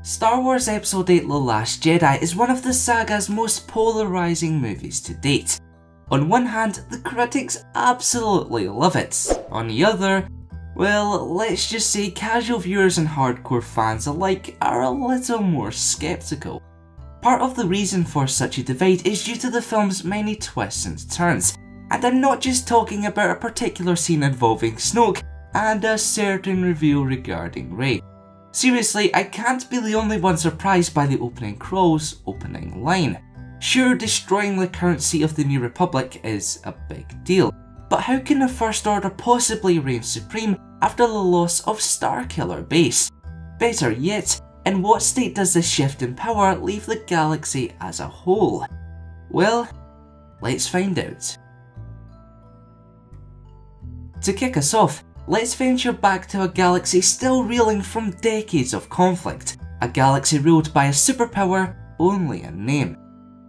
Star Wars Episode VIII: The Last Jedi is one of the saga's most polarising movies to date. On one hand, the critics absolutely love it. On the other, well, let's just say casual viewers and hardcore fans alike are a little more skeptical. Part of the reason for such a divide is due to the film's many twists and turns, and I'm not just talking about a particular scene involving Snoke and a certain reveal regarding Rille. Seriously, I can't be the only one surprised by the opening crawl's opening line. Sure, destroying the current seat of the New Republic is a big deal, but how can the First Order possibly reign supreme after the loss of Starkiller Base? Better yet, in what state does this shift in power leave the galaxy as a whole? Well, let's find out. To kick us off, let's venture back to a galaxy still reeling from decades of conflict, a galaxy ruled by a superpower only in name.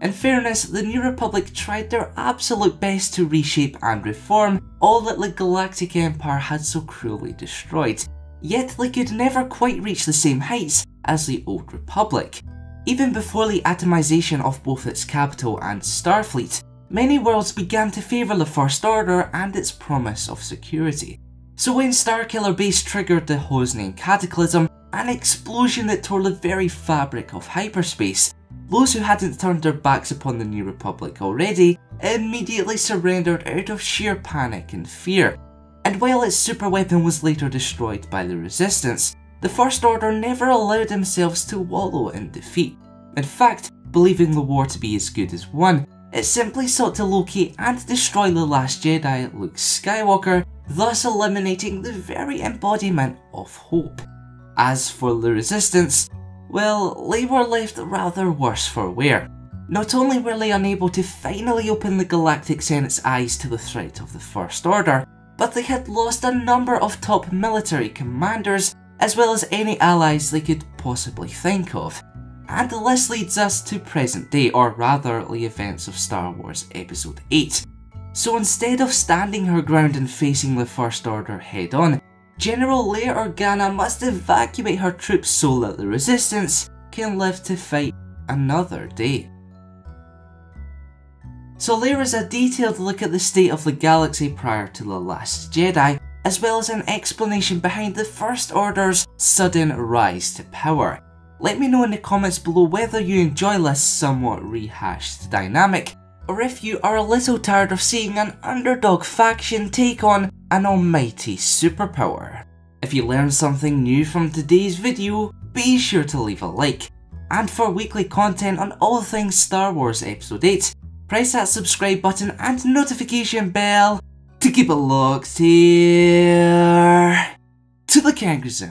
In fairness, the New Republic tried their absolute best to reshape and reform all that the Galactic Empire had so cruelly destroyed, yet they could never quite reach the same heights as the Old Republic. Even before the atomization of both its capital and Starfleet, many worlds began to favour the First Order and its promise of security. So when Starkiller Base triggered the Hosnian Cataclysm, an explosion that tore the very fabric of hyperspace, those who hadn't turned their backs upon the New Republic already immediately surrendered out of sheer panic and fear. And while its superweapon was later destroyed by the Resistance, the First Order never allowed themselves to wallow in defeat. In fact, believing the war to be as good as won, it simply sought to locate and destroy the Last Jedi, Luke Skywalker, thus eliminating the very embodiment of hope. As for the Resistance, well, they were left rather worse for wear. Not only were they unable to finally open the Galactic Senate's eyes to the threat of the First Order, but they had lost a number of top military commanders, as well as any allies they could possibly think of. And this leads us to present day, or rather the events of Star Wars Episode VIII. So instead of standing her ground and facing the First Order head on, General Leia Organa must evacuate her troops so that the Resistance can live to fight another day. So there is a detailed look at the state of the galaxy prior to The Last Jedi, as well as an explanation behind the First Order's sudden rise to power. Let me know in the comments below whether you enjoy this somewhat rehashed dynamic, or if you are a little tired of seeing an underdog faction take on an almighty superpower. If you learned something new from today's video, be sure to leave a like. And for weekly content on all things Star Wars Episode VIII, press that subscribe button and notification bell to keep it locked here to the Kangaroos.